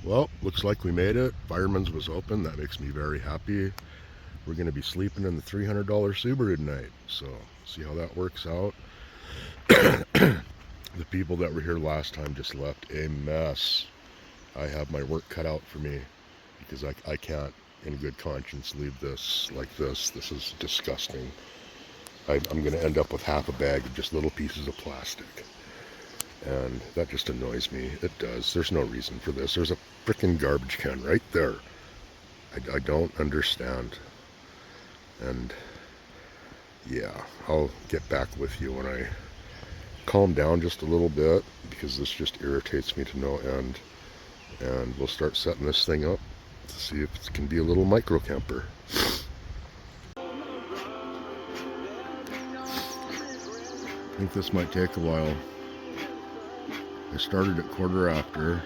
Well, looks like we made it. Fireman's was open. That makes me very happy. We're going to be sleeping in the $300 Subaru tonight. So, see how that works out. The people that were here last time just left a mess. I have my work cut out for me because I can't, in good conscience, leave this like this. This is disgusting. I'm going to end up with half a bag of just little pieces of plastic. And that just annoys me. It does. There's no reason for this. There's a freaking garbage can right there. I don't understand. And yeah, I'll get back with you when I calm down just a little bit, because this just irritates me to no end. And we'll start setting this thing up to see if it can be a little micro camper. I think this might take a while. I started at quarter after.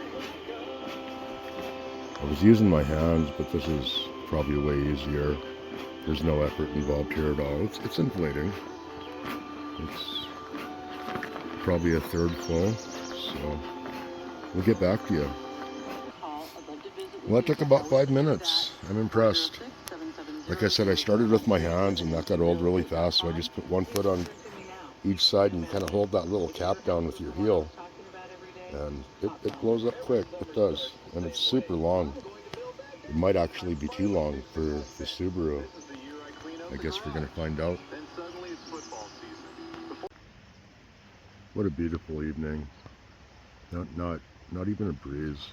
I was using my hands, but this is probably way easier. There's no effort involved here at all. It's inflating. It's probably a third full, so we'll get back to you. Well, that took about 5 minutes. I'm impressed. Like I said, I started with my hands and that got old really fast, so I just put one foot on each side and you kind of hold that little cap down with your heel. And it blows up quick. It does. And it's super long. It might actually be too long for the Subaru. I guess we're going to find out. What a beautiful evening. Not even a breeze,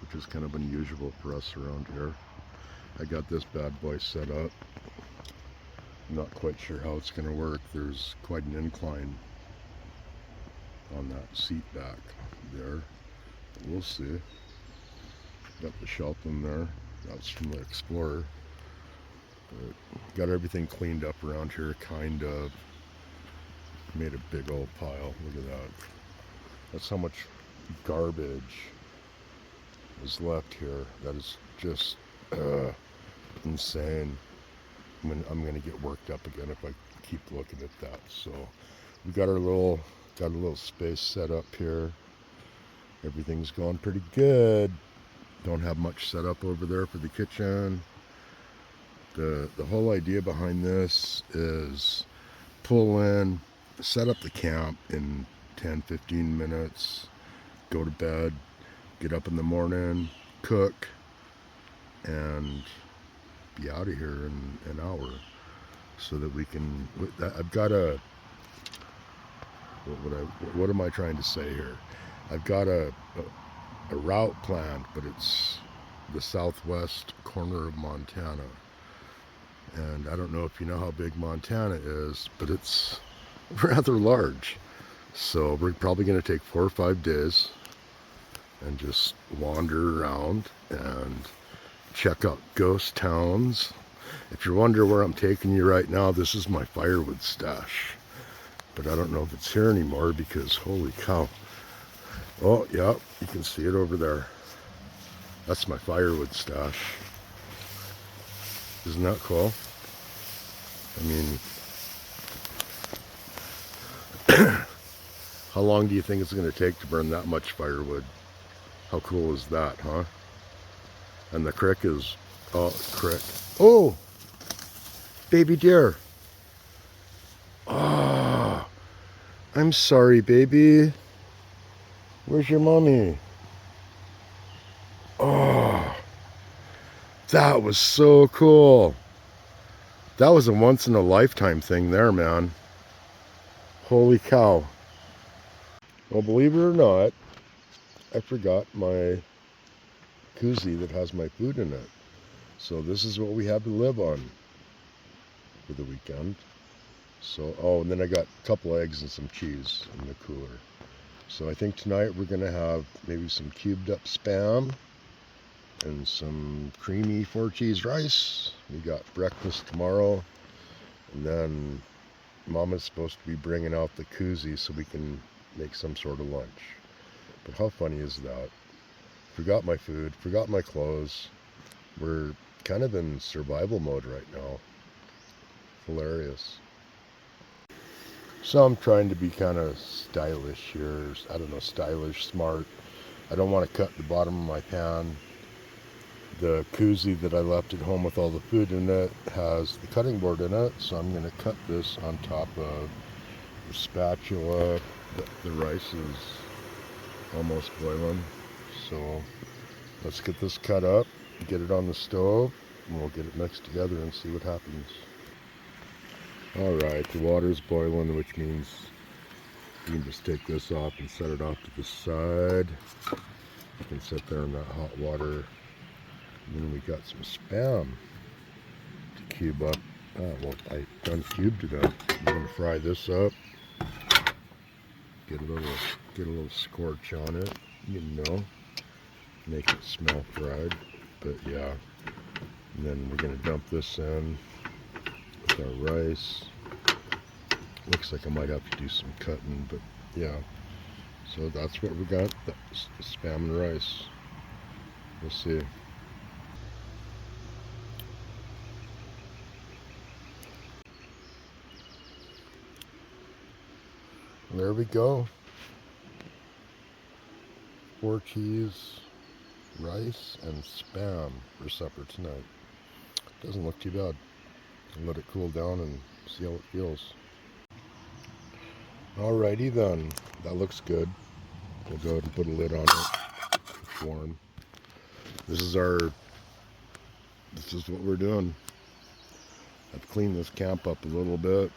which is kind of unusual for us around here. I got this bad boy set up. I'm not quite sure how it's going to work. There's quite an incline on that seat back there. But we'll see. Got the shelf in there. That's from the Explorer. But got everything cleaned up around here, kind of. Made a big old pile. Look at that. That's how much garbage is left here. That is just insane. I'm gonna get worked up again if I keep looking at that. So we got a little space set up here. Everything's going pretty good. Don't have much set up over there for the kitchen. The whole idea behind this is pull in, set up the camp in 10-15 minutes, go to bed, get up in the morning, cook, and be out of here in an hour, so that we can. I've got a. What am I trying to say here? I've got a route planned, but it's the southwest corner of Montana, and I don't know if you know how big Montana is, but it's rather large. So we're probably going to take 4 or 5 days and just wander around and check out ghost towns. If you're wondering where I'm taking you right now, this is my firewood stash. But I don't know if it's here anymore because holy cow. Oh, yeah, you can see it over there. That's my firewood stash. Isn't that cool? I mean, how long do you think it's going to take to burn that much firewood? How cool is that, huh? And the crick is, oh, baby deer. Oh, I'm sorry, baby. Where's your mommy? Oh, that was so cool. That was a once in a lifetime thing there, man. Holy cow. Well, believe it or not, I forgot my koozie that has my food in it. So this is what we have to live on for the weekend. So, oh, and then I got a couple eggs and some cheese in the cooler. So I think tonight we're going to have maybe some cubed up Spam and some creamy 4-cheese rice. We got breakfast tomorrow. And then Mama's supposed to be bringing out the koozie so we can make some sort of lunch. But how funny is that? Forgot my food, forgot my clothes. We're kind of in survival mode right now. Hilarious. So I'm trying to be kind of stylish here. I don't know, stylish, smart. I don't want to cut the bottom of my pan. The koozie that I left at home with all the food in it has the cutting board in it, so I'm going to cut this on top of the spatula. The rice is almost boiling, so let's get this cut up, get it on the stove, and we'll get it mixed together and see what happens. Alright, the water's boiling, which means you can just take this off and set it off to the side. You can sit there in that hot water. And then we got some Spam to cube up. Well, I done cubed it up. I'm gonna fry this up. Get a little scorch on it, you know, make it smell fried. But yeah, and then we're gonna dump this in with our rice. Looks like I might have to do some cutting, but yeah. So that's what we got. That's Spam and rice. We'll see. There we go. 4 cheese, rice, and Spam for supper tonight. Doesn't look too bad. I'll let it cool down and see how it feels. Alrighty then, that looks good. We'll go ahead and put a lid on it. It's warm. This is what we're doing. I've cleaned this camp up a little bit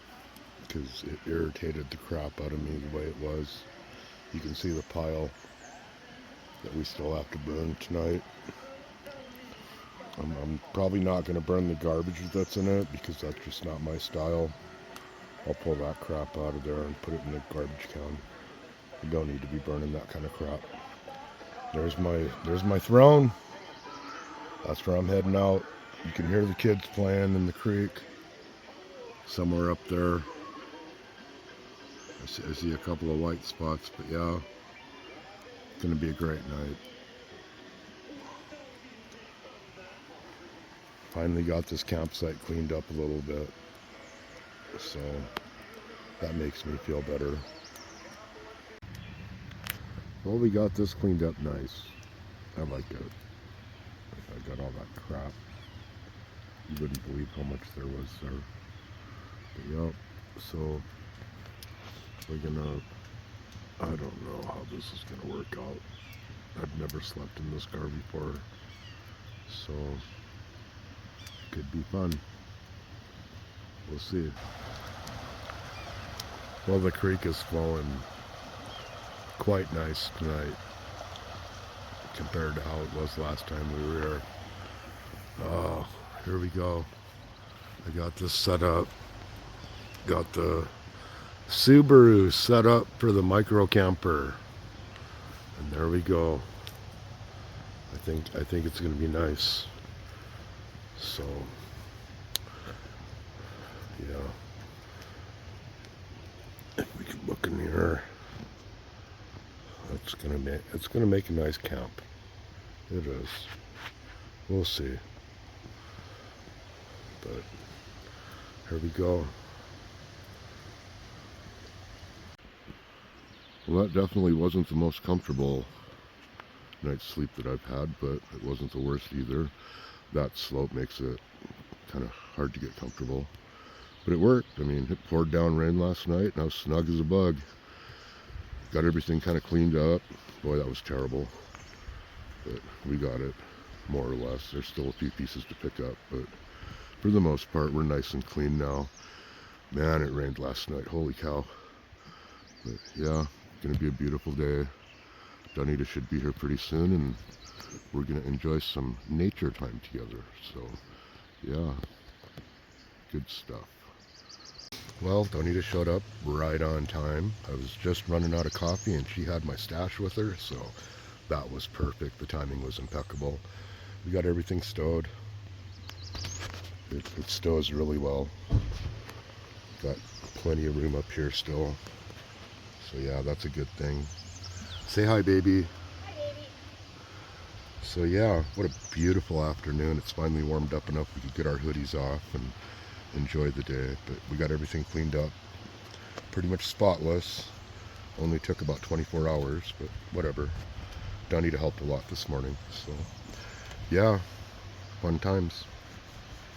because it irritated the crap out of me the way it was. You can see the pile that we still have to burn tonight. I'm probably not going to burn the garbage that's in it because that's just not my style. I'll pull that crap out of there and put it in the garbage can. You don't need to be burning that kind of crap. There's my throne. That's where I'm heading out. You can hear the kids playing in the creek somewhere up there. I see a couple of white spots, but yeah, it's going to be a great night. Finally got this campsite cleaned up a little bit, so that makes me feel better. Well, we got this cleaned up nice. I like it. I got all that crap. You wouldn't believe how much there was there. But yeah, so we're gonna, I don't know how this is gonna work out. I've never slept in this car before, so could be fun. We'll see. Well, the creek is flowing quite nice tonight compared to how it was last time we were here. Oh, here we go. I got this set up. Got the Subaru set up for the micro camper. And there we go. I think it's gonna be nice. So yeah. If we can look in here, it's gonna make a nice camp. It is. We'll see. But here we go. Well, that definitely wasn't the most comfortable night's sleep that I've had, but it wasn't the worst either. That slope makes it kind of hard to get comfortable. But it worked. I mean, it poured down rain last night, and I was snug as a bug. Got everything kind of cleaned up. Boy, that was terrible. But we got it, more or less. There's still a few pieces to pick up, but for the most part, we're nice and clean now. Man, it rained last night. Holy cow. But yeah, gonna be a beautiful day. Donita should be here pretty soon, and we're gonna enjoy some nature time together. So yeah, good stuff. Well, Donita showed up right on time. I was just running out of coffee and she had my stash with her, so that was perfect. The timing was impeccable. We got everything stowed. It stows really well. Got plenty of room up here still. So yeah, that's a good thing. Say hi, baby. Hi, baby. So yeah, what a beautiful afternoon. It's finally warmed up enough we could get our hoodies off and enjoy the day. But we got everything cleaned up. Pretty much spotless. Only took about 24 hours, but whatever. Donnie helped a lot this morning. So, yeah, fun times.